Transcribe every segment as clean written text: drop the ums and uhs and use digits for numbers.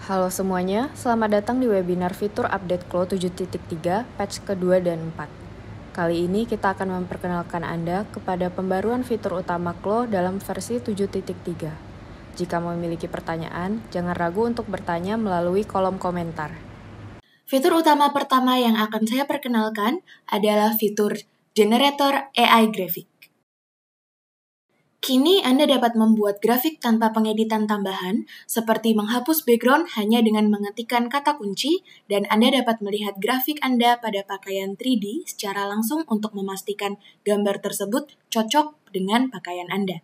Halo semuanya, selamat datang di webinar fitur update Klo 7.3 patch kedua dan 4. Kali ini kita akan memperkenalkan Anda kepada pembaruan fitur utama Klo dalam versi 7.3. Jika memiliki pertanyaan, jangan ragu untuk bertanya melalui kolom komentar. Fitur utama pertama yang akan saya perkenalkan adalah fitur Generator AI Graphic. Kini Anda dapat membuat grafik tanpa pengeditan tambahan, seperti menghapus background hanya dengan mengetikkan kata kunci, dan Anda dapat melihat grafik Anda pada pakaian 3D secara langsung untuk memastikan gambar tersebut cocok dengan pakaian Anda.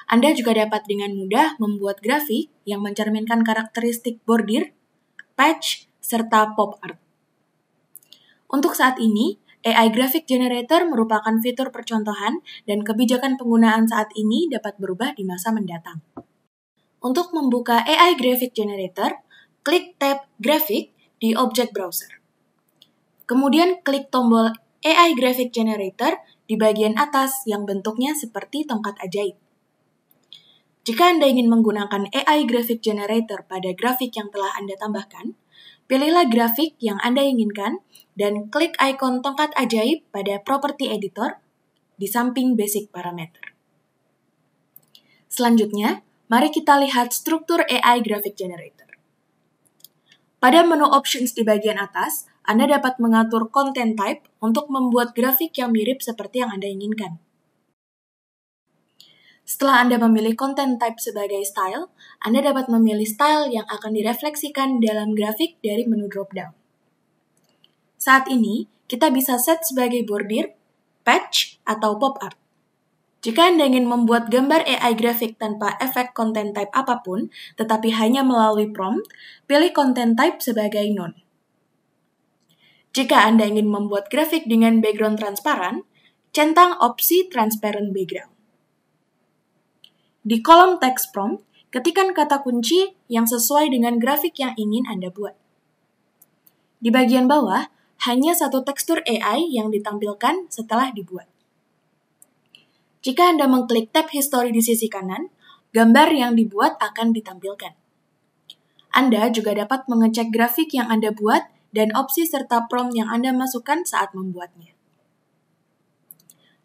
Anda juga dapat dengan mudah membuat grafik yang mencerminkan karakteristik bordir, patch, serta pop art. Untuk saat ini, AI Graphic Generator merupakan fitur percontohan dan kebijakan penggunaan saat ini dapat berubah di masa mendatang. Untuk membuka AI Graphic Generator, klik tab Graphic di objek browser. Kemudian klik tombol AI Graphic Generator di bagian atas yang bentuknya seperti tongkat ajaib. Jika Anda ingin menggunakan AI Graphic Generator pada grafik yang telah Anda tambahkan, pilihlah grafik yang Anda inginkan dan klik ikon tongkat ajaib pada Property Editor di samping Basic Parameter. Selanjutnya, mari kita lihat struktur AI Graphic Generator. Pada menu Options di bagian atas, Anda dapat mengatur Content Type untuk membuat grafik yang mirip seperti yang Anda inginkan. Setelah Anda memilih Content Type sebagai style, Anda dapat memilih style yang akan direfleksikan dalam grafik dari menu drop-down. Saat ini, kita bisa set sebagai bordir, patch, atau pop art. Jika Anda ingin membuat gambar AI grafik tanpa efek content type apapun, tetapi hanya melalui prompt, pilih content type sebagai none. Jika Anda ingin membuat grafik dengan background transparan, centang opsi transparent background. Di kolom text prompt, ketikkan kata kunci yang sesuai dengan grafik yang ingin Anda buat. Di bagian bawah, hanya satu tekstur AI yang ditampilkan setelah dibuat. Jika Anda mengklik tab History di sisi kanan, gambar yang dibuat akan ditampilkan. Anda juga dapat mengecek grafik yang Anda buat dan opsi serta prompt yang Anda masukkan saat membuatnya.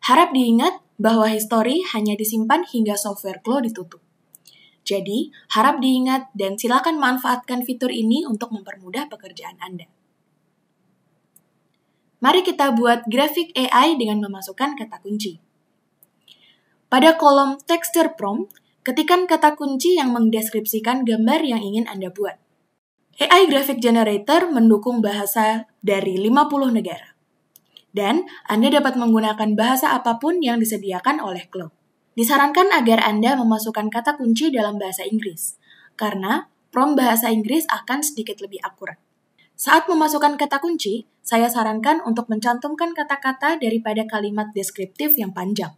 Harap diingat bahwa history hanya disimpan hingga software Klo ditutup. Jadi, harap diingat dan silakan manfaatkan fitur ini untuk mempermudah pekerjaan Anda. Mari kita buat grafik AI dengan memasukkan kata kunci. Pada kolom Texture Prompt, ketikkan kata kunci yang mendeskripsikan gambar yang ingin Anda buat. AI Graphic Generator mendukung bahasa dari 50 negara. Dan Anda dapat menggunakan bahasa apapun yang disediakan oleh Klo. Disarankan agar Anda memasukkan kata kunci dalam bahasa Inggris, karena prompt bahasa Inggris akan sedikit lebih akurat. Saat memasukkan kata kunci, saya sarankan untuk mencantumkan kata-kata daripada kalimat deskriptif yang panjang.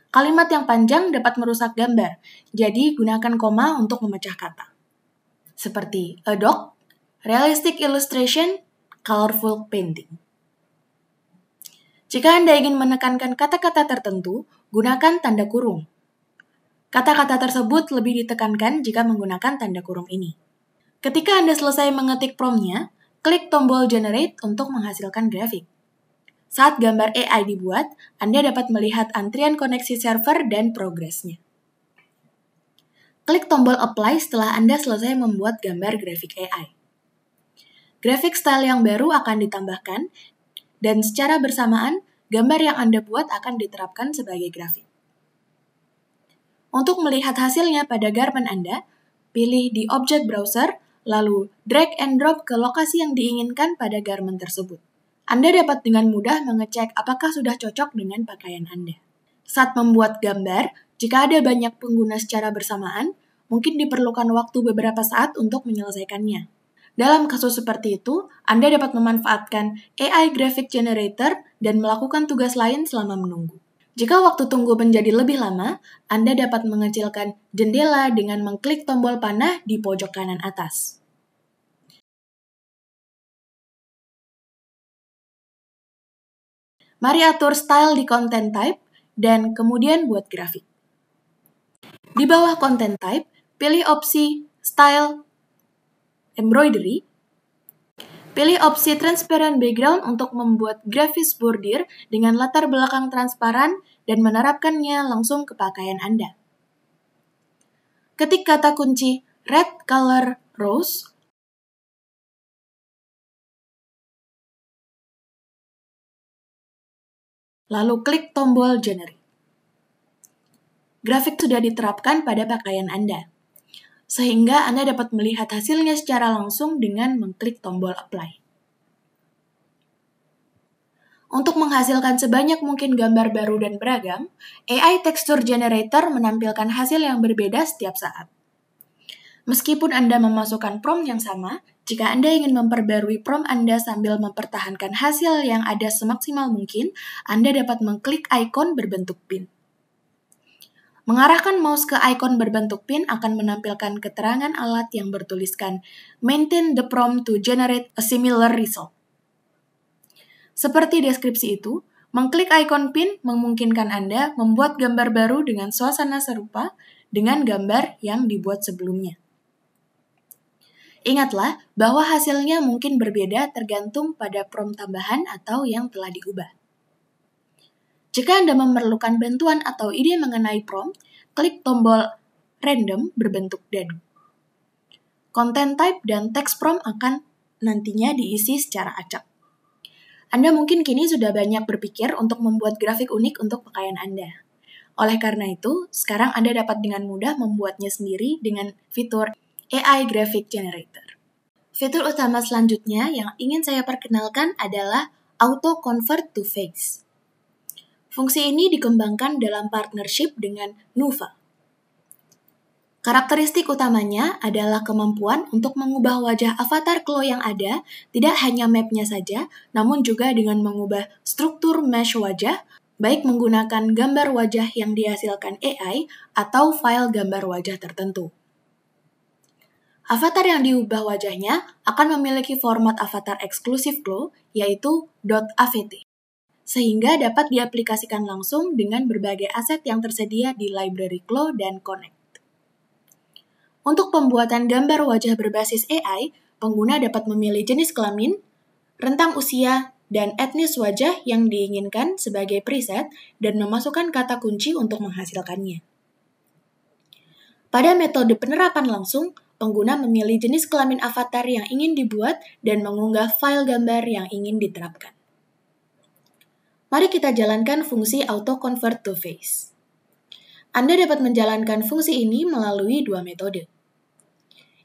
Kalimat yang panjang dapat merusak gambar, jadi gunakan koma untuk memecah kata. Seperti a dog, realistic illustration, colorful painting. Jika Anda ingin menekankan kata-kata tertentu, gunakan tanda kurung. Kata-kata tersebut lebih ditekankan jika menggunakan tanda kurung ini. Ketika Anda selesai mengetik prompt-nya, klik tombol Generate untuk menghasilkan grafik. Saat gambar AI dibuat, Anda dapat melihat antrian koneksi server dan progresnya. Klik tombol Apply setelah Anda selesai membuat gambar grafik AI. Grafik style yang baru akan ditambahkan, dan secara bersamaan, gambar yang Anda buat akan diterapkan sebagai grafik. Untuk melihat hasilnya pada garment Anda, pilih di objek browser, lalu drag and drop ke lokasi yang diinginkan pada garment tersebut. Anda dapat dengan mudah mengecek apakah sudah cocok dengan pakaian Anda. Saat membuat gambar, jika ada banyak pengguna secara bersamaan, mungkin diperlukan waktu beberapa saat untuk menyelesaikannya. Dalam kasus seperti itu, Anda dapat memanfaatkan AI Graphic Generator dan melakukan tugas lain selama menunggu. Jika waktu tunggu menjadi lebih lama, Anda dapat mengecilkan jendela dengan mengklik tombol panah di pojok kanan atas. Mari atur style di content type dan kemudian buat grafik. Di bawah content type, pilih opsi style embroidery. Pilih opsi transparent background untuk membuat grafis bordir dengan latar belakang transparan dan menerapkannya langsung ke pakaian Anda. Ketik kata kunci red color rose, lalu klik tombol generate. Grafik sudah diterapkan pada pakaian Anda, sehingga Anda dapat melihat hasilnya secara langsung dengan mengklik tombol apply. Untuk menghasilkan sebanyak mungkin gambar baru dan beragam, AI Texture Generator menampilkan hasil yang berbeda setiap saat. Meskipun Anda memasukkan prompt yang sama, jika Anda ingin memperbarui prompt Anda sambil mempertahankan hasil yang ada semaksimal mungkin, Anda dapat mengklik ikon berbentuk pin. Mengarahkan mouse ke ikon berbentuk pin akan menampilkan keterangan alat yang bertuliskan "Maintain the prompt to generate a similar result". Seperti deskripsi itu, mengklik ikon pin memungkinkan Anda membuat gambar baru dengan suasana serupa dengan gambar yang dibuat sebelumnya. Ingatlah bahwa hasilnya mungkin berbeda tergantung pada prompt tambahan atau yang telah diubah. Jika Anda memerlukan bantuan atau ide mengenai prompt, klik tombol random berbentuk dadu. Content type dan text prompt akan nantinya diisi secara acak. Anda mungkin kini sudah banyak berpikir untuk membuat grafik unik untuk pakaian Anda. Oleh karena itu, sekarang Anda dapat dengan mudah membuatnya sendiri dengan fitur AI Graphic Generator. Fitur utama selanjutnya yang ingin saya perkenalkan adalah Auto Convert to Face. Fungsi ini dikembangkan dalam partnership dengan Nuva. Karakteristik utamanya adalah kemampuan untuk mengubah wajah avatar Chloe yang ada, tidak hanya map-nya saja, namun juga dengan mengubah struktur mesh wajah, baik menggunakan gambar wajah yang dihasilkan AI atau file gambar wajah tertentu. Avatar yang diubah wajahnya akan memiliki format avatar eksklusif Chloe, yaitu .avt. Sehingga dapat diaplikasikan langsung dengan berbagai aset yang tersedia di library Chloe dan Connect. Untuk pembuatan gambar wajah berbasis AI, pengguna dapat memilih jenis kelamin, rentang usia, dan etnis wajah yang diinginkan sebagai preset dan memasukkan kata kunci untuk menghasilkannya. Pada metode penerapan langsung, pengguna memilih jenis kelamin avatar yang ingin dibuat dan mengunggah file gambar yang ingin diterapkan. Mari kita jalankan fungsi Auto Convert to Face. Anda dapat menjalankan fungsi ini melalui dua metode.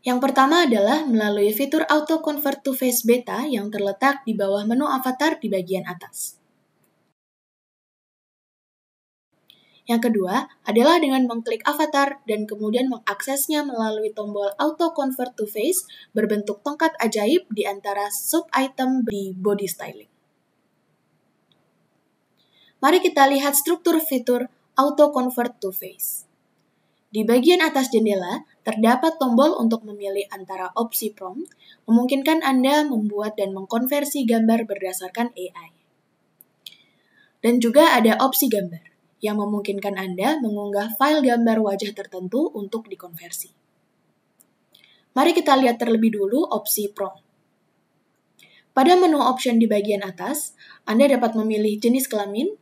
Yang pertama adalah melalui fitur Auto Convert to Face Beta yang terletak di bawah menu avatar di bagian atas. Yang kedua adalah dengan mengklik avatar dan kemudian mengaksesnya melalui tombol Auto Convert to Face berbentuk tongkat ajaib di antara sub-item di body styling. Mari kita lihat struktur fitur Auto Convert to Face. Di bagian atas jendela, terdapat tombol untuk memilih antara opsi prompt, memungkinkan Anda membuat dan mengkonversi gambar berdasarkan AI. Dan juga ada opsi gambar, yang memungkinkan Anda mengunggah file gambar wajah tertentu untuk dikonversi. Mari kita lihat terlebih dulu opsi prompt. Pada menu option di bagian atas, Anda dapat memilih jenis kelamin.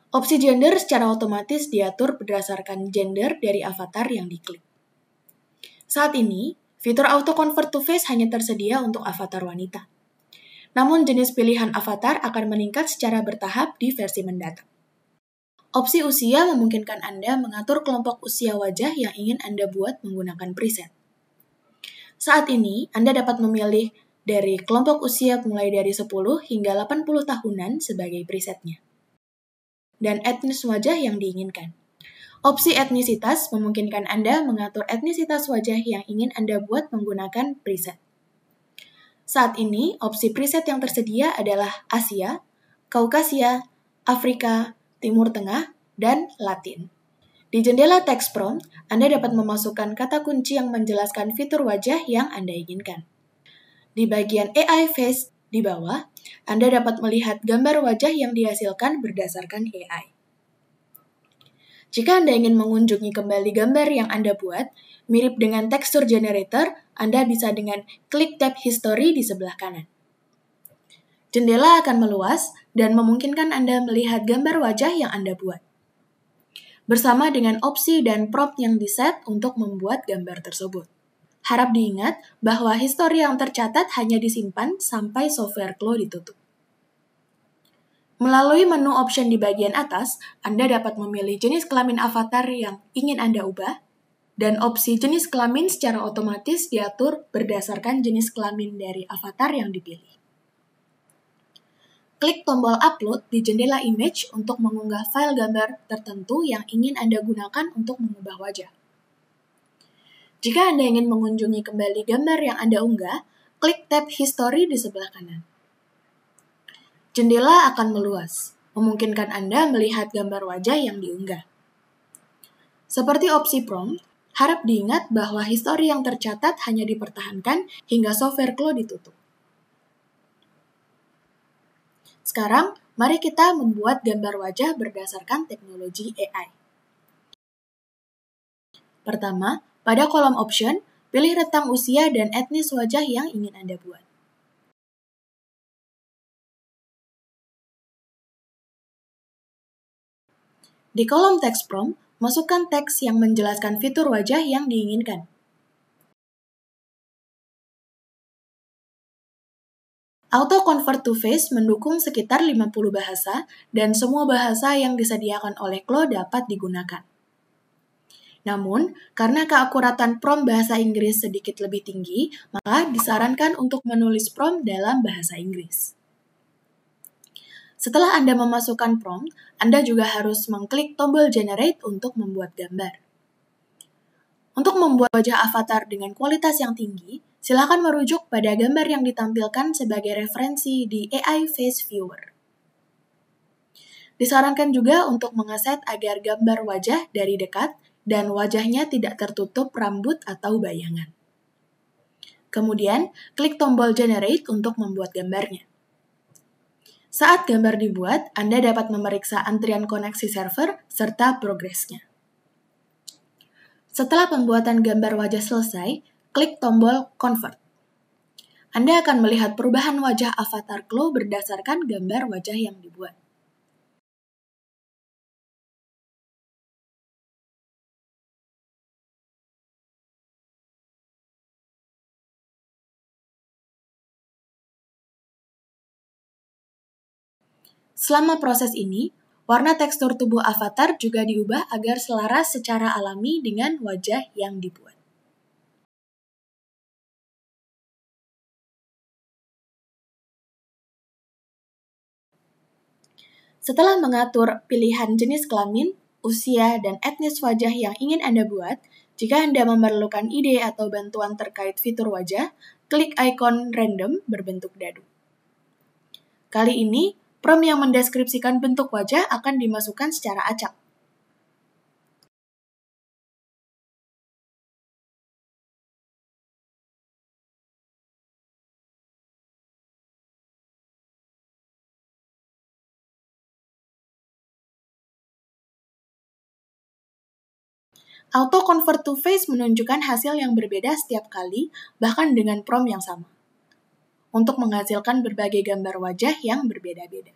Opsi gender secara otomatis diatur berdasarkan gender dari avatar yang diklik. Saat ini, fitur Auto Convert to Face hanya tersedia untuk avatar wanita. Namun jenis pilihan avatar akan meningkat secara bertahap di versi mendatang. Opsi usia memungkinkan Anda mengatur kelompok usia wajah yang ingin Anda buat menggunakan preset. Saat ini, Anda dapat memilih dari kelompok usia mulai dari 10 hingga 80 tahunan sebagai presetnya. Dan etnis wajah yang diinginkan. Opsi etnisitas memungkinkan Anda mengatur etnisitas wajah yang ingin Anda buat menggunakan preset. Saat ini, opsi preset yang tersedia adalah Asia, Kaukasia, Afrika, Timur Tengah, dan Latin. Di jendela text prompt, Anda dapat memasukkan kata kunci yang menjelaskan fitur wajah yang Anda inginkan. Di bagian AI Face di bawah, Anda dapat melihat gambar wajah yang dihasilkan berdasarkan AI. Jika Anda ingin mengunjungi kembali gambar yang Anda buat, Mirip dengan Texture Generator, Anda bisa dengan klik tab History di sebelah kanan. Jendela akan meluas dan memungkinkan Anda melihat gambar wajah yang Anda buat. Bersama dengan opsi dan prompt yang diset untuk membuat gambar tersebut. Harap diingat bahwa histori yang tercatat hanya disimpan sampai software Klo ditutup. Melalui menu option di bagian atas, Anda dapat memilih jenis kelamin avatar yang ingin Anda ubah, dan opsi jenis kelamin secara otomatis diatur berdasarkan jenis kelamin dari avatar yang dipilih. Klik tombol upload di jendela image untuk mengunggah file gambar tertentu yang ingin Anda gunakan untuk mengubah wajah. Jika Anda ingin mengunjungi kembali gambar yang Anda unggah, klik tab History di sebelah kanan. Jendela akan meluas, memungkinkan Anda melihat gambar wajah yang diunggah. Seperti opsi prompt, harap diingat bahwa histori yang tercatat hanya dipertahankan hingga software Klo ditutup. Sekarang, mari kita membuat gambar wajah berdasarkan teknologi AI. Pertama, pada kolom option, pilih rentang usia dan etnis wajah yang ingin Anda buat. Di kolom text prompt, masukkan teks yang menjelaskan fitur wajah yang diinginkan. Auto Convert to Face mendukung sekitar 50 bahasa, dan semua bahasa yang disediakan oleh Klo dapat digunakan. Namun, karena keakuratan prompt bahasa Inggris sedikit lebih tinggi, maka disarankan untuk menulis prompt dalam bahasa Inggris. Setelah Anda memasukkan prompt, Anda juga harus mengklik tombol Generate untuk membuat gambar. Untuk membuat wajah avatar dengan kualitas yang tinggi, silakan merujuk pada gambar yang ditampilkan sebagai referensi di AI Face Viewer. Disarankan juga untuk mengeset agar gambar wajah dari dekat dan wajahnya tidak tertutup rambut atau bayangan. Kemudian, klik tombol Generate untuk membuat gambarnya. Saat gambar dibuat, Anda dapat memeriksa antrian koneksi server serta progresnya. Setelah pembuatan gambar wajah selesai, klik tombol Convert. Anda akan melihat perubahan wajah avatar Klo berdasarkan gambar wajah yang dibuat. Selama proses ini, warna tekstur tubuh avatar juga diubah agar selaras secara alami dengan wajah yang dibuat. Setelah mengatur pilihan jenis kelamin, usia, dan etnis wajah yang ingin Anda buat, jika Anda memerlukan ide atau bantuan terkait fitur wajah, klik ikon random berbentuk dadu. Kali ini, prompt yang mendeskripsikan bentuk wajah akan dimasukkan secara acak. Auto Convert to Face menunjukkan hasil yang berbeda setiap kali, bahkan dengan prompt yang sama, untuk menghasilkan berbagai gambar wajah yang berbeda-beda.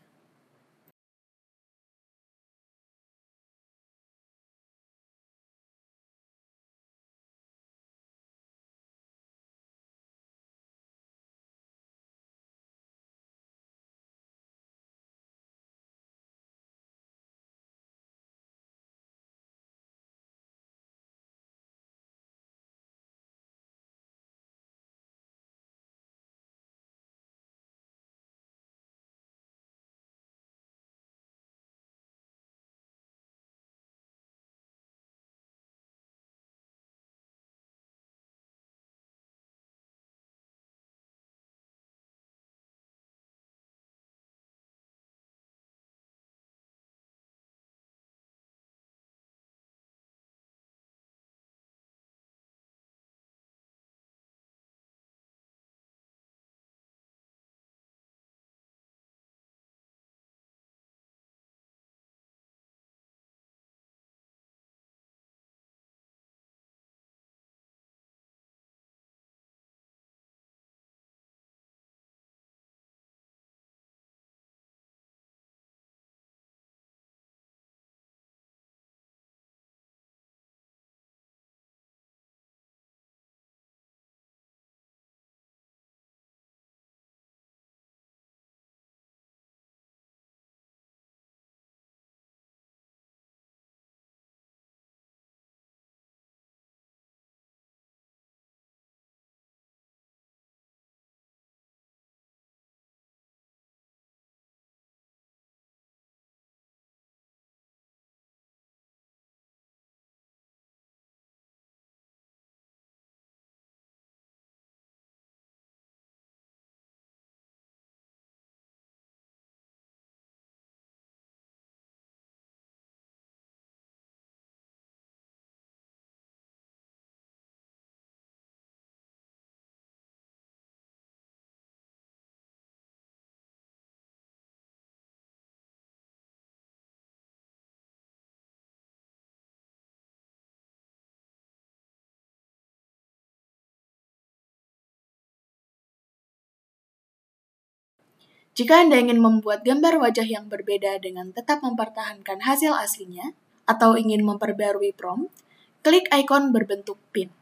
Jika Anda ingin membuat gambar wajah yang berbeda dengan tetap mempertahankan hasil aslinya, atau ingin memperbarui prompt, klik ikon berbentuk pin.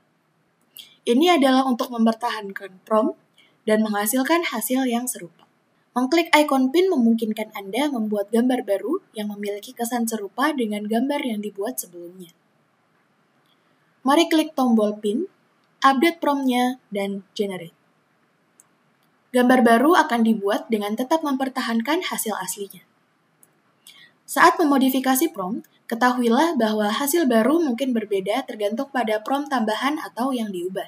Ini adalah untuk mempertahankan prompt dan menghasilkan hasil yang serupa. Mengklik ikon pin memungkinkan Anda membuat gambar baru yang memiliki kesan serupa dengan gambar yang dibuat sebelumnya. Mari klik tombol pin, update prompt-nya, dan generate. Gambar baru akan dibuat dengan tetap mempertahankan hasil aslinya. Saat memodifikasi prompt, ketahuilah bahwa hasil baru mungkin berbeda tergantung pada prompt tambahan atau yang diubah.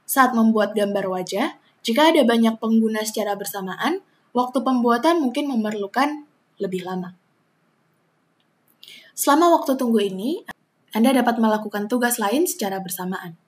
Saat membuat gambar wajah, jika ada banyak pengguna secara bersamaan, waktu pembuatan mungkin memerlukan lebih lama. Selama waktu tunggu ini, Anda dapat melakukan tugas lain secara bersamaan.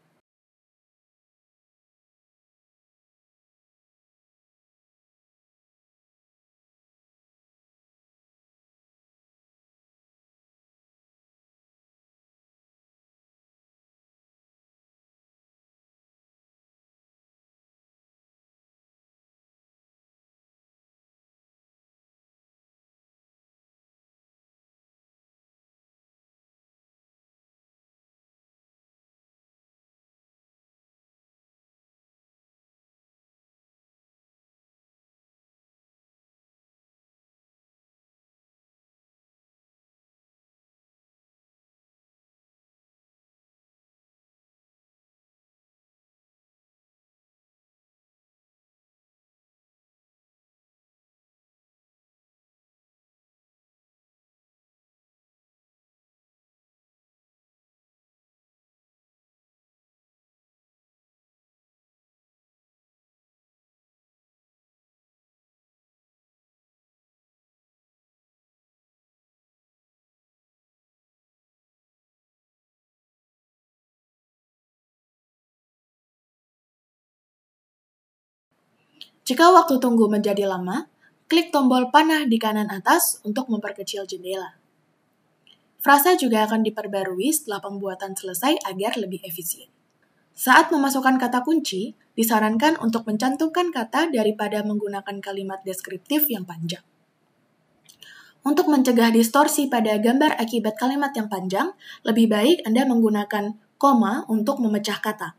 Jika waktu tunggu menjadi lama, klik tombol panah di kanan atas untuk memperkecil jendela. Frasa juga akan diperbarui setelah pembuatan selesai agar lebih efisien. Saat memasukkan kata kunci, disarankan untuk mencantumkan kata daripada menggunakan kalimat deskriptif yang panjang. Untuk mencegah distorsi pada gambar akibat kalimat yang panjang, lebih baik Anda menggunakan koma untuk memecah kata.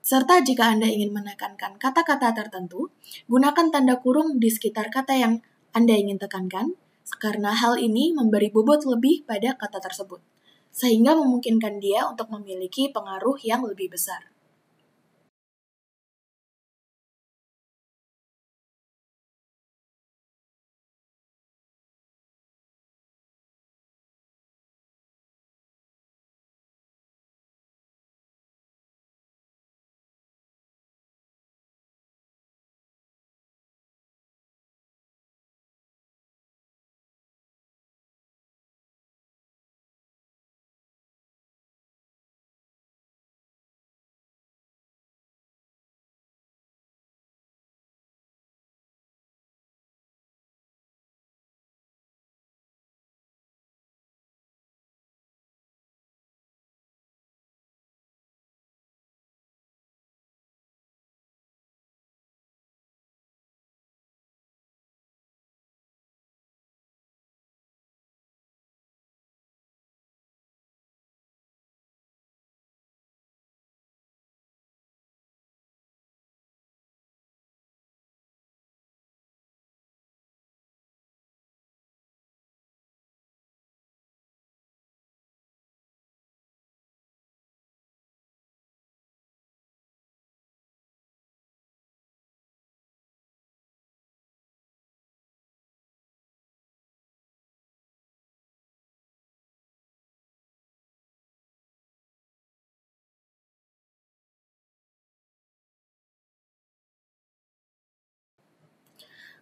Serta jika Anda ingin menekankan kata-kata tertentu, gunakan tanda kurung di sekitar kata yang Anda ingin tekankan, karena hal ini memberi bobot lebih pada kata tersebut, sehingga memungkinkan dia untuk memiliki pengaruh yang lebih besar.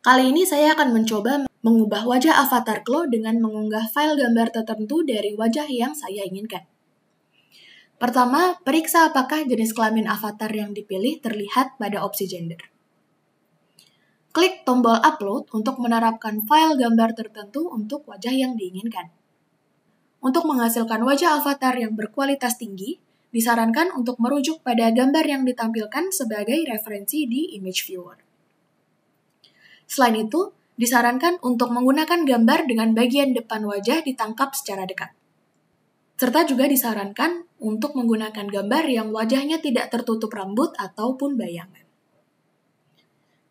Kali ini saya akan mencoba mengubah wajah avatar Klo dengan mengunggah file gambar tertentu dari wajah yang saya inginkan. Pertama, periksa apakah jenis kelamin avatar yang dipilih terlihat pada opsi gender. Klik tombol upload untuk menerapkan file gambar tertentu untuk wajah yang diinginkan. Untuk menghasilkan wajah avatar yang berkualitas tinggi, disarankan untuk merujuk pada gambar yang ditampilkan sebagai referensi di image viewer. Selain itu, disarankan untuk menggunakan gambar dengan bagian depan wajah ditangkap secara dekat. Serta juga disarankan untuk menggunakan gambar yang wajahnya tidak tertutup rambut ataupun bayangan.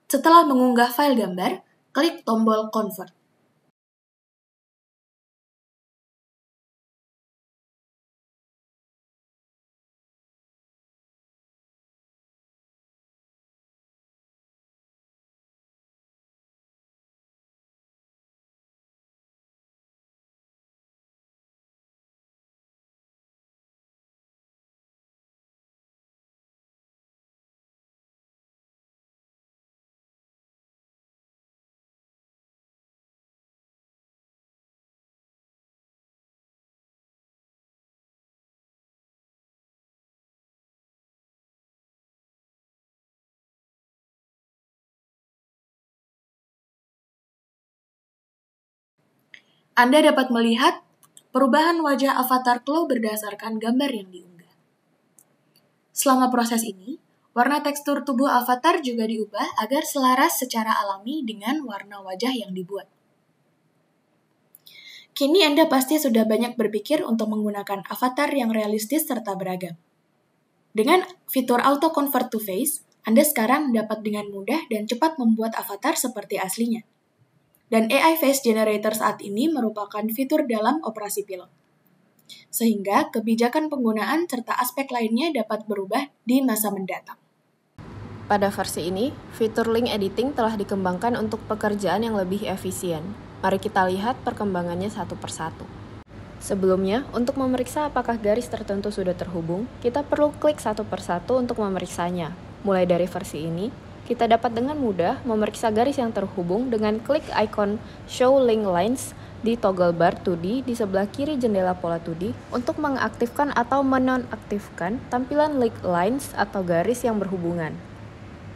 Setelah mengunggah file gambar, klik tombol Convert. Anda dapat melihat perubahan wajah avatar Chloe berdasarkan gambar yang diunggah. Selama proses ini, warna tekstur tubuh avatar juga diubah agar selaras secara alami dengan warna wajah yang dibuat. Kini Anda pasti sudah banyak berpikir untuk menggunakan avatar yang realistis serta beragam. Dengan fitur Auto Convert to Face, Anda sekarang dapat dengan mudah dan cepat membuat avatar seperti aslinya. Dan AI Face Generator saat ini merupakan fitur dalam operasi pilot. Sehingga kebijakan penggunaan serta aspek lainnya dapat berubah di masa mendatang. Pada versi ini, fitur link editing telah dikembangkan untuk pekerjaan yang lebih efisien. Mari kita lihat perkembangannya satu persatu. Sebelumnya, untuk memeriksa apakah garis tertentu sudah terhubung, kita perlu klik satu persatu untuk memeriksanya. Mulai dari versi ini, kita dapat dengan mudah memeriksa garis yang terhubung dengan klik ikon Show Link Lines di toggle bar 2D di sebelah kiri jendela pola 2D untuk mengaktifkan atau menonaktifkan tampilan link lines atau garis yang berhubungan.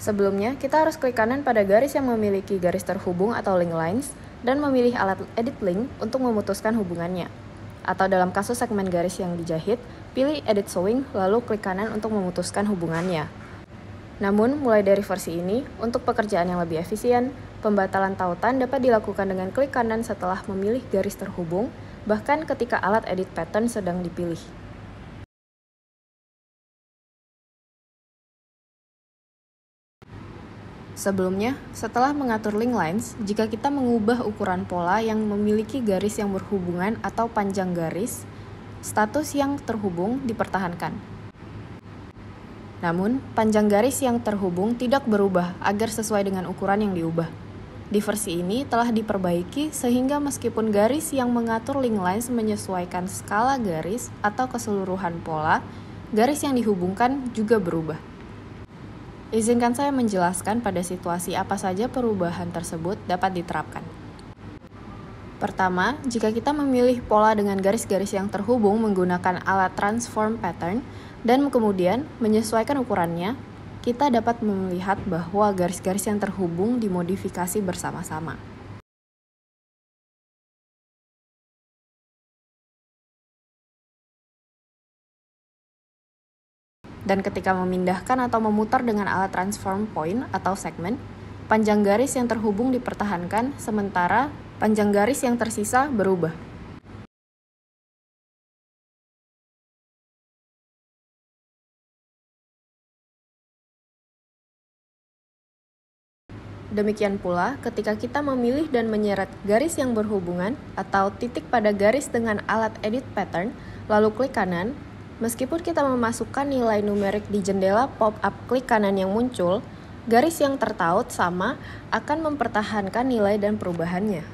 Sebelumnya, kita harus klik kanan pada garis yang memiliki garis terhubung atau link lines dan memilih alat edit link untuk memutuskan hubungannya. Atau dalam kasus segmen garis yang dijahit, pilih edit showing lalu klik kanan untuk memutuskan hubungannya. Namun, mulai dari versi ini, untuk pekerjaan yang lebih efisien, pembatalan tautan dapat dilakukan dengan klik kanan setelah memilih garis terhubung, bahkan ketika alat edit pattern sedang dipilih. Sebelumnya, setelah mengatur link lines, jika kita mengubah ukuran pola yang memiliki garis yang berhubungan atau panjang garis, status yang terhubung dipertahankan. Namun, panjang garis yang terhubung tidak berubah agar sesuai dengan ukuran yang diubah. Di versi ini telah diperbaiki sehingga meskipun garis yang mengatur link lines menyesuaikan skala garis atau keseluruhan pola, garis yang dihubungkan juga berubah. Izinkan saya menjelaskan pada situasi apa saja perubahan tersebut dapat diterapkan. Pertama, jika kita memilih pola dengan garis-garis yang terhubung menggunakan alat transform pattern, dan kemudian menyesuaikan ukurannya, kita dapat melihat bahwa garis-garis yang terhubung dimodifikasi bersama-sama. Dan ketika memindahkan atau memutar dengan alat transform point atau segmen, panjang garis yang terhubung dipertahankan, sementara panjang garis yang tersisa berubah. Demikian pula, ketika kita memilih dan menyeret garis yang berhubungan atau titik pada garis dengan alat edit pattern, lalu klik kanan, meskipun kita memasukkan nilai numerik di jendela pop-up klik kanan yang muncul, garis yang tertaut sama akan mempertahankan nilai dan perubahannya.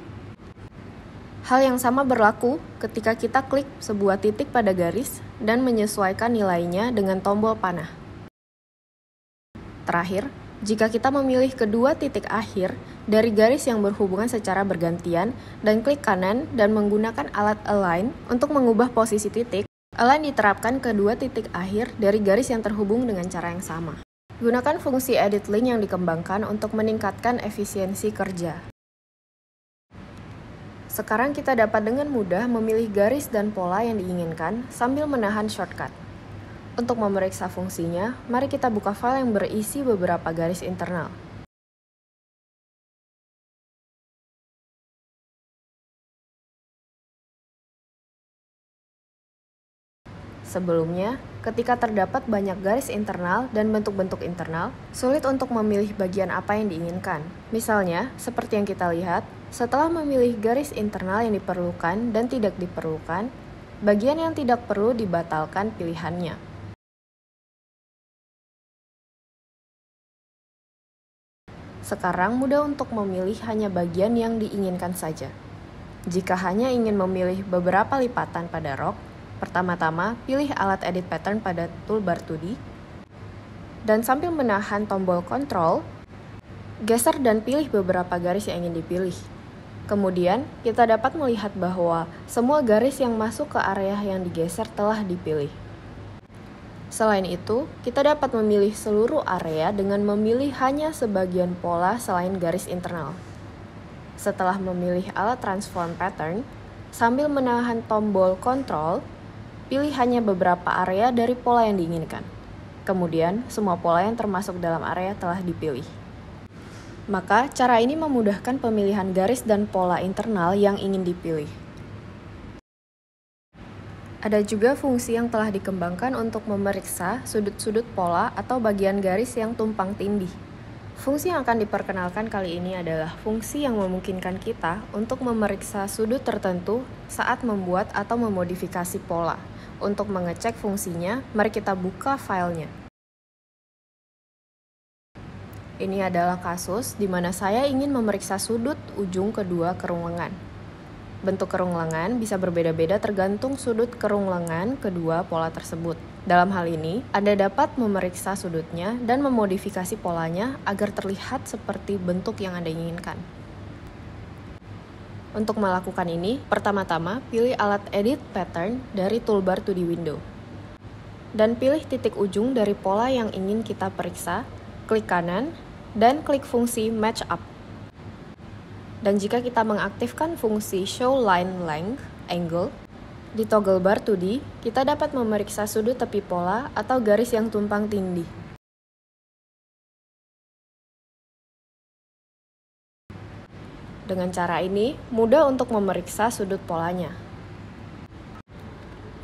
Hal yang sama berlaku ketika kita klik sebuah titik pada garis dan menyesuaikan nilainya dengan tombol panah. Terakhir, jika kita memilih kedua titik akhir dari garis yang berhubungan secara bergantian dan klik kanan dan menggunakan alat Align untuk mengubah posisi titik, Align diterapkan kedua titik akhir dari garis yang terhubung dengan cara yang sama. Gunakan fungsi edit link yang dikembangkan untuk meningkatkan efisiensi kerja. Sekarang kita dapat dengan mudah memilih garis dan pola yang diinginkan sambil menahan shortcut. Untuk memeriksa fungsinya, mari kita buka file yang berisi beberapa garis internal. Sebelumnya, ketika terdapat banyak garis internal dan bentuk-bentuk internal, sulit untuk memilih bagian apa yang diinginkan. Misalnya, seperti yang kita lihat, setelah memilih garis internal yang diperlukan dan tidak diperlukan, bagian yang tidak perlu dibatalkan pilihannya. Sekarang mudah untuk memilih hanya bagian yang diinginkan saja. Jika hanya ingin memilih beberapa lipatan pada rok, pertama-tama pilih alat edit pattern pada toolbar 2D, dan sambil menahan tombol Ctrl, geser dan pilih beberapa garis yang ingin dipilih. Kemudian, kita dapat melihat bahwa semua garis yang masuk ke area yang digeser telah dipilih. Selain itu, kita dapat memilih seluruh area dengan memilih hanya sebagian pola selain garis internal. Setelah memilih alat transform pattern, sambil menahan tombol Ctrl, pilih hanya beberapa area dari pola yang diinginkan. Kemudian, semua pola yang termasuk dalam area telah dipilih. Maka, cara ini memudahkan pemilihan garis dan pola internal yang ingin dipilih. Ada juga fungsi yang telah dikembangkan untuk memeriksa sudut-sudut pola atau bagian garis yang tumpang tindih. Fungsi yang akan diperkenalkan kali ini adalah fungsi yang memungkinkan kita untuk memeriksa sudut tertentu saat membuat atau memodifikasi pola. Untuk mengecek fungsinya, mari kita buka filenya. Ini adalah kasus di mana saya ingin memeriksa sudut ujung kedua kerung lengan. Bentuk kerung lengan bisa berbeda-beda tergantung sudut kerung lengan kedua pola tersebut. Dalam hal ini, Anda dapat memeriksa sudutnya dan memodifikasi polanya agar terlihat seperti bentuk yang Anda inginkan. Untuk melakukan ini, pertama-tama pilih alat Edit Pattern dari toolbar 2D window. Dan pilih titik ujung dari pola yang ingin kita periksa, klik kanan, dan klik fungsi Match Up. Dan jika kita mengaktifkan fungsi Show Line Length Angle, di toggle bar 2D, kita dapat memeriksa sudut tepi pola atau garis yang tumpang tindih. Dengan cara ini, mudah untuk memeriksa sudut polanya.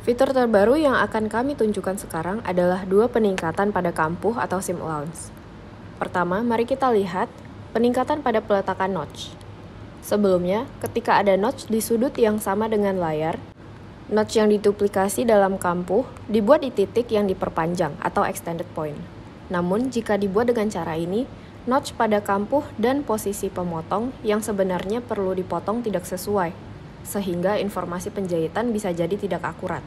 Fitur terbaru yang akan kami tunjukkan sekarang adalah 2 peningkatan pada kampuh atau seam allowance. Pertama, mari kita lihat peningkatan pada peletakan notch. Sebelumnya, ketika ada notch di sudut yang sama dengan layar, notch yang diduplikasi dalam kampuh dibuat di titik yang diperpanjang atau extended point. Namun, jika dibuat dengan cara ini, notch pada kampuh dan posisi pemotong yang sebenarnya perlu dipotong tidak sesuai, sehingga informasi penjahitan bisa jadi tidak akurat.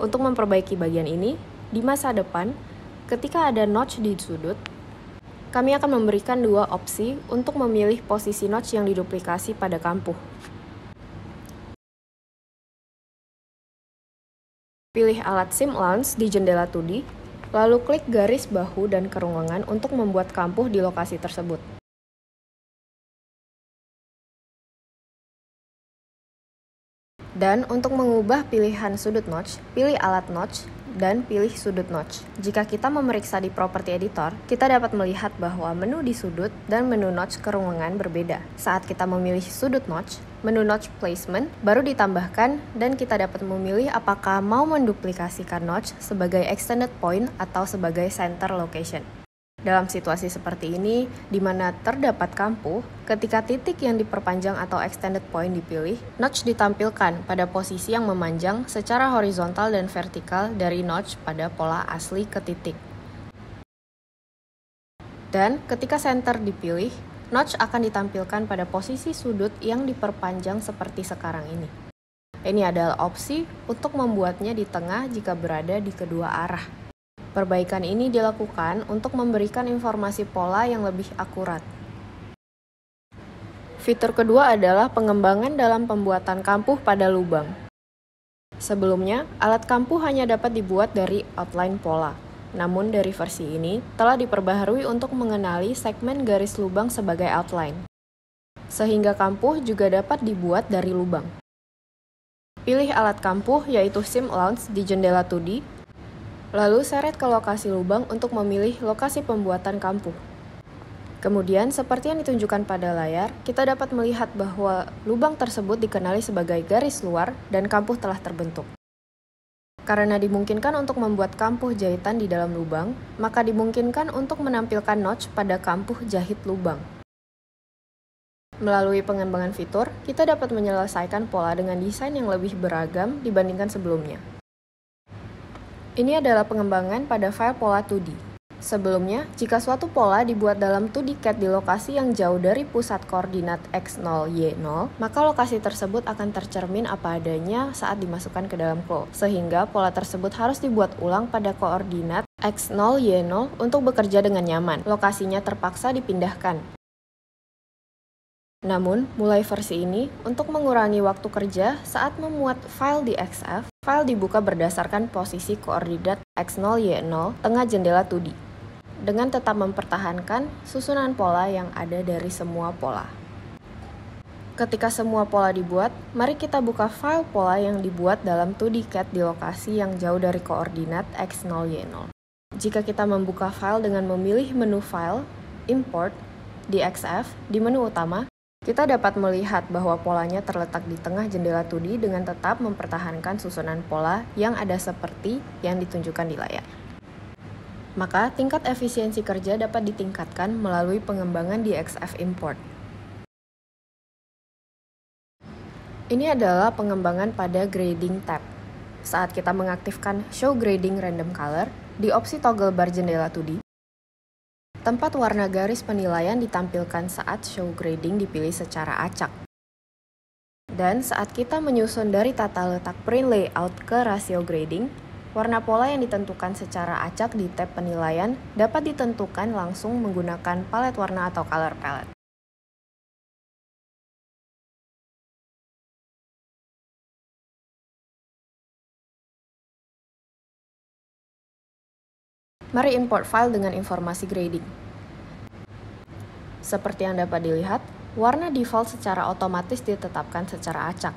Untuk memperbaiki bagian ini, di masa depan, ketika ada notch di sudut, kami akan memberikan 2 opsi untuk memilih posisi notch yang diduplikasi pada kampuh. Pilih alat seam allowance di jendela 2D, lalu klik garis bahu dan kerung lengan untuk membuat kampuh di lokasi tersebut. Dan untuk mengubah pilihan sudut notch, pilih alat notch dan pilih sudut notch. Jika kita memeriksa di Property Editor, kita dapat melihat bahwa menu di sudut dan menu notch kerung lengan berbeda. Saat kita memilih sudut notch, menu notch placement baru ditambahkan dan kita dapat memilih apakah mau menduplikasikan notch sebagai extended point atau sebagai center location. Dalam situasi seperti ini, di mana terdapat kampuh, ketika titik yang diperpanjang atau extended point dipilih, notch ditampilkan pada posisi yang memanjang secara horizontal dan vertikal dari notch pada pola asli ke titik. Dan ketika center dipilih, notch akan ditampilkan pada posisi sudut yang diperpanjang seperti sekarang ini. Ini adalah opsi untuk membuatnya di tengah jika berada di kedua arah. Perbaikan ini dilakukan untuk memberikan informasi pola yang lebih akurat. Fitur kedua adalah pengembangan dalam pembuatan kampuh pada lubang. Sebelumnya, alat kampuh hanya dapat dibuat dari outline pola. Namun dari versi ini telah diperbaharui untuk mengenali segmen garis lubang sebagai outline. Sehingga kampuh juga dapat dibuat dari lubang. Pilih alat kampuh yaitu seam allowance di jendela 2D. Lalu seret ke lokasi lubang untuk memilih lokasi pembuatan kampuh. Kemudian, seperti yang ditunjukkan pada layar, kita dapat melihat bahwa lubang tersebut dikenali sebagai garis luar dan kampuh telah terbentuk. Karena dimungkinkan untuk membuat kampuh jahitan di dalam lubang, maka dimungkinkan untuk menampilkan notch pada kampuh jahit lubang. Melalui pengembangan fitur, kita dapat menyelesaikan pola dengan desain yang lebih beragam dibandingkan sebelumnya. Ini adalah pengembangan pada file pola 2D. Sebelumnya, jika suatu pola dibuat dalam 2D CAD di lokasi yang jauh dari pusat koordinat x0, y0, maka lokasi tersebut akan tercermin apa adanya saat dimasukkan ke dalam claw, sehingga pola tersebut harus dibuat ulang pada koordinat x0, y0 untuk bekerja dengan nyaman. Lokasinya terpaksa dipindahkan. Namun, mulai versi ini, untuk mengurangi waktu kerja saat memuat file di XF, file dibuka berdasarkan posisi koordinat x0, y0 tengah jendela 2D. Dengan tetap mempertahankan susunan pola yang ada dari semua pola. Ketika semua pola dibuat, mari kita buka file pola yang dibuat dalam 2D CAD di lokasi yang jauh dari koordinat x0, y0. Jika kita membuka file dengan memilih menu File, Import, di XF, di menu utama, kita dapat melihat bahwa polanya terletak di tengah jendela 2D dengan tetap mempertahankan susunan pola yang ada seperti yang ditunjukkan di layar. Maka, tingkat efisiensi kerja dapat ditingkatkan melalui pengembangan di XF Import. Ini adalah pengembangan pada Grading tab. Saat kita mengaktifkan Show Grading Random Color di opsi toggle bar jendela 2D, tempat warna garis penilaian ditampilkan saat Show Grading dipilih secara acak. Dan saat kita menyusun dari tata letak Print Layout ke rasio grading, warna pola yang ditentukan secara acak di tab penilaian dapat ditentukan langsung menggunakan palet warna atau color palette. Mari import file dengan informasi grading. Seperti yang dapat dilihat, warna default secara otomatis ditetapkan secara acak.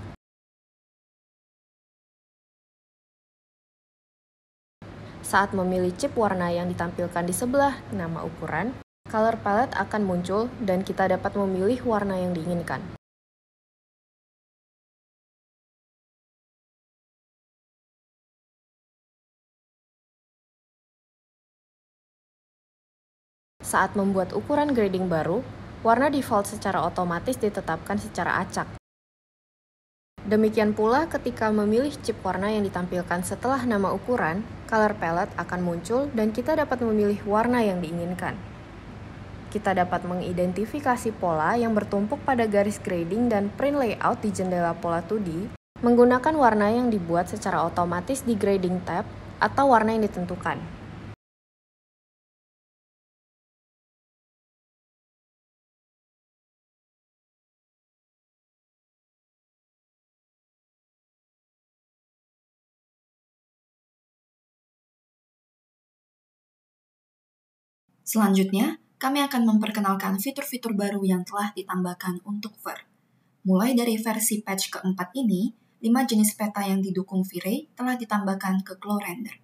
Saat memilih chip warna yang ditampilkan di sebelah nama ukuran, color palette akan muncul dan kita dapat memilih warna yang diinginkan. Saat membuat ukuran grading baru, warna default secara otomatis ditetapkan secara acak. Demikian pula ketika memilih chip warna yang ditampilkan setelah nama ukuran, color palette akan muncul dan kita dapat memilih warna yang diinginkan. Kita dapat mengidentifikasi pola yang bertumpuk pada garis grading dan print layout di jendela pola 2D menggunakan warna yang dibuat secara otomatis di Grading tab atau warna yang ditentukan. Selanjutnya, kami akan memperkenalkan fitur-fitur baru yang telah ditambahkan untuk Ver. Mulai dari versi patch keempat ini, 5 jenis peta yang didukung V-Ray telah ditambahkan ke Claw Render.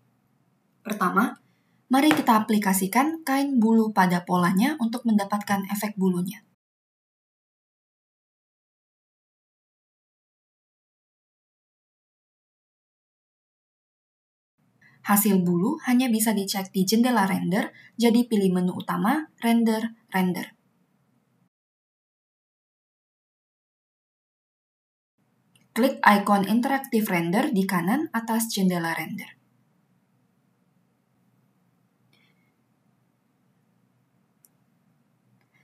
Pertama, mari kita aplikasikan kain bulu pada polanya untuk mendapatkan efek bulunya. Hasil bulu hanya bisa dicek di jendela render, jadi pilih menu utama, Render, Render. Klik ikon Interactive Render di kanan atas jendela render.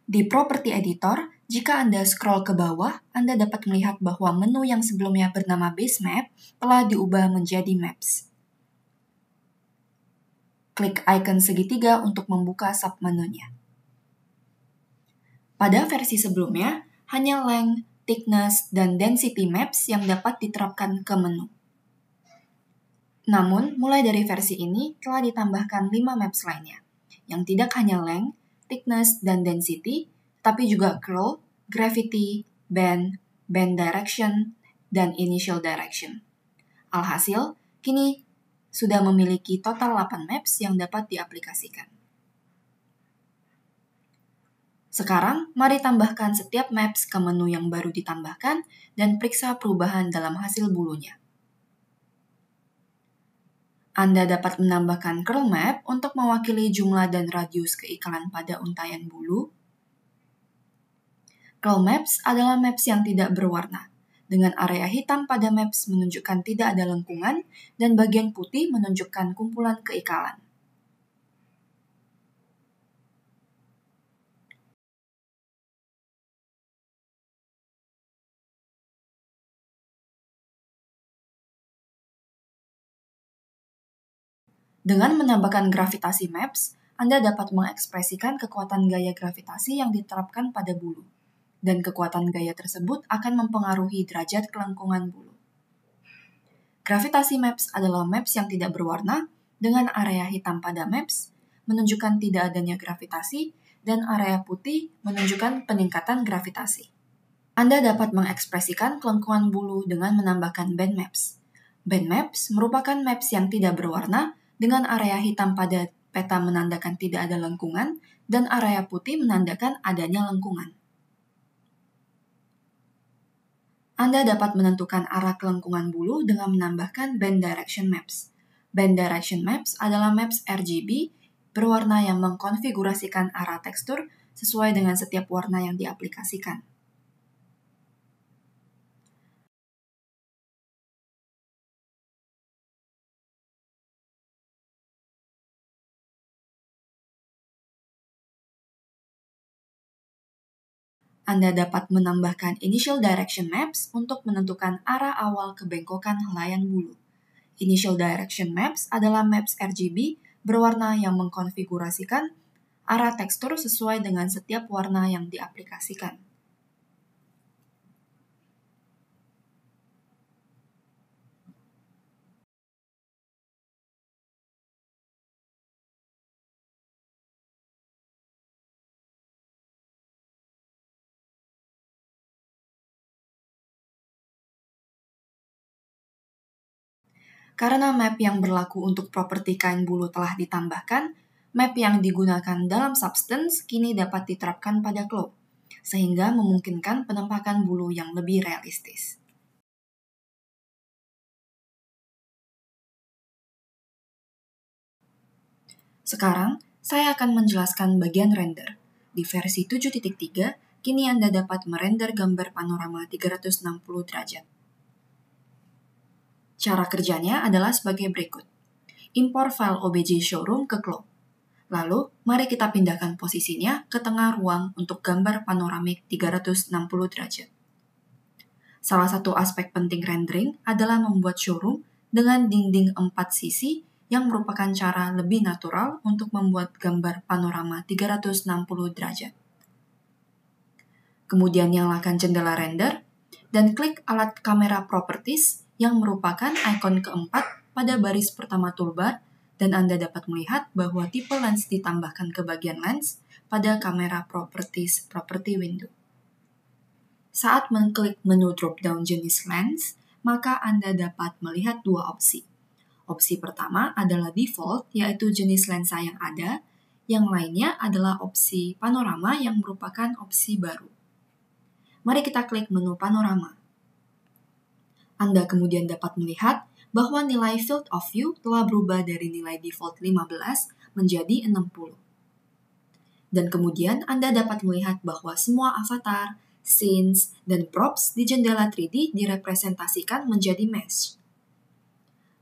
Di Property Editor, jika Anda scroll ke bawah, Anda dapat melihat bahwa menu yang sebelumnya bernama Base Map telah diubah menjadi Maps. Klik icon segitiga untuk membuka submenunya. Pada versi sebelumnya, hanya length, thickness, dan density maps yang dapat diterapkan ke menu. Namun, mulai dari versi ini telah ditambahkan 5 maps lainnya, yang tidak hanya length, thickness, dan density, tapi juga curl, gravity, bend direction, dan initial direction. Alhasil, kini sudah memiliki total 8 maps yang dapat diaplikasikan. Sekarang, mari tambahkan setiap maps ke menu yang baru ditambahkan dan periksa perubahan dalam hasil bulunya. Anda dapat menambahkan curl map untuk mewakili jumlah dan radius keikalan pada untaian bulu. Curl maps adalah maps yang tidak berwarna, dengan area hitam pada maps menunjukkan tidak ada lengkungan dan bagian putih menunjukkan kumpulan keikalan. Dengan menambahkan gravitasi maps, Anda dapat mengekspresikan kekuatan gaya gravitasi yang diterapkan pada bulu, dan kekuatan gaya tersebut akan mempengaruhi derajat kelengkungan bulu. Gravitasi maps adalah maps yang tidak berwarna, dengan area hitam pada maps menunjukkan tidak adanya gravitasi, dan area putih menunjukkan peningkatan gravitasi. Anda dapat mengekspresikan kelengkungan bulu dengan menambahkan band maps. Band maps merupakan maps yang tidak berwarna, dengan area hitam pada peta menandakan tidak ada lengkungan, dan area putih menandakan adanya lengkungan. Anda dapat menentukan arah kelengkungan bulu dengan menambahkan band direction maps. Band direction maps adalah maps RGB berwarna yang mengkonfigurasikan arah tekstur sesuai dengan setiap warna yang diaplikasikan. Anda dapat menambahkan initial direction maps untuk menentukan arah awal kebengkokan helaian bulu. Initial direction maps adalah maps RGB berwarna yang mengkonfigurasikan arah tekstur sesuai dengan setiap warna yang diaplikasikan. Karena map yang berlaku untuk properti kain bulu telah ditambahkan, map yang digunakan dalam substance kini dapat diterapkan pada claw, sehingga memungkinkan penampakan bulu yang lebih realistis. Sekarang, saya akan menjelaskan bagian render. Di versi 7.3, kini Anda dapat merender gambar panorama 360 derajat. Cara kerjanya adalah sebagai berikut. Impor file OBJ showroom ke Claw. Lalu, mari kita pindahkan posisinya ke tengah ruang untuk gambar panoramik 360 derajat. Salah satu aspek penting rendering adalah membuat showroom dengan dinding 4 sisi yang merupakan cara lebih natural untuk membuat gambar panorama 360 derajat. Kemudian nyalakan jendela render dan klik alat kamera properties yang merupakan ikon keempat pada baris pertama toolbar, dan Anda dapat melihat bahwa tipe lens ditambahkan ke bagian lens pada kamera properties property window. Saat mengklik menu drop-down jenis lens, maka Anda dapat melihat dua opsi. Opsi pertama adalah default, yaitu jenis lensa yang ada. Yang lainnya adalah opsi panorama yang merupakan opsi baru. Mari kita klik menu panorama. Anda kemudian dapat melihat bahwa nilai field of view telah berubah dari nilai default 15 menjadi 60. Dan kemudian Anda dapat melihat bahwa semua avatar, scenes, dan props di jendela 3D direpresentasikan menjadi mesh.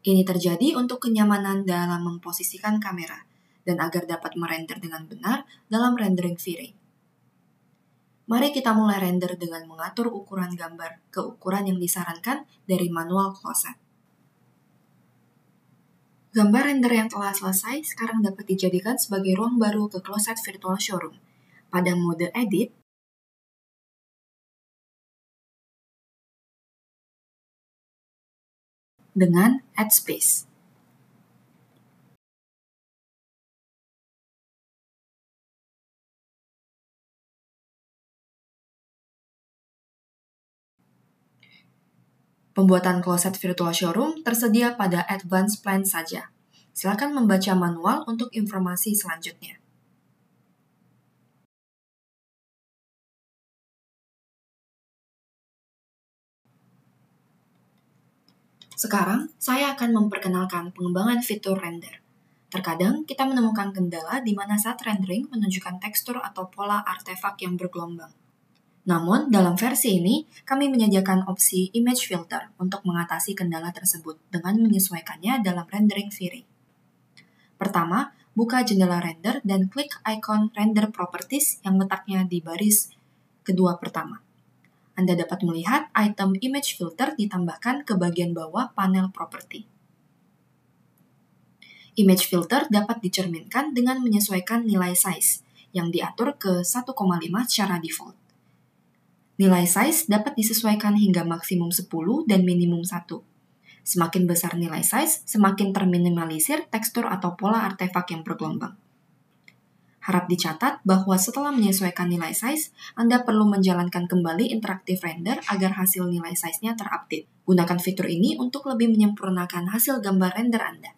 Ini terjadi untuk kenyamanan dalam memposisikan kamera, dan agar dapat merender dengan benar dalam rendering V-Ray. Mari kita mulai render dengan mengatur ukuran gambar ke ukuran yang disarankan dari manual closet. Gambar render yang telah selesai sekarang dapat dijadikan sebagai ruang baru ke closet virtual showroom. Pada mode edit, dengan add space. Pembuatan closet virtual showroom tersedia pada Advanced Plan saja. Silakan membaca manual untuk informasi selanjutnya. Sekarang, saya akan memperkenalkan pengembangan fitur render. Terkadang, kita menemukan kendala di mana saat rendering menunjukkan tekstur atau pola artefak yang bergelombang. Namun, dalam versi ini, kami menyediakan opsi Image Filter untuk mengatasi kendala tersebut dengan menyesuaikannya dalam rendering V-Ray. Pertama, buka jendela render dan klik ikon Render Properties yang letaknya di baris kedua pertama. Anda dapat melihat item Image Filter ditambahkan ke bagian bawah panel Property. Image Filter dapat dicerminkan dengan menyesuaikan nilai size yang diatur ke 1,5 secara default. Nilai size dapat disesuaikan hingga maksimum 10 dan minimum 1. Semakin besar nilai size, semakin terminimalisir tekstur atau pola artefak yang bergelombang. Harap dicatat bahwa setelah menyesuaikan nilai size, Anda perlu menjalankan kembali interaktif render agar hasil nilai size-nya terupdate. Gunakan fitur ini untuk lebih menyempurnakan hasil gambar render Anda.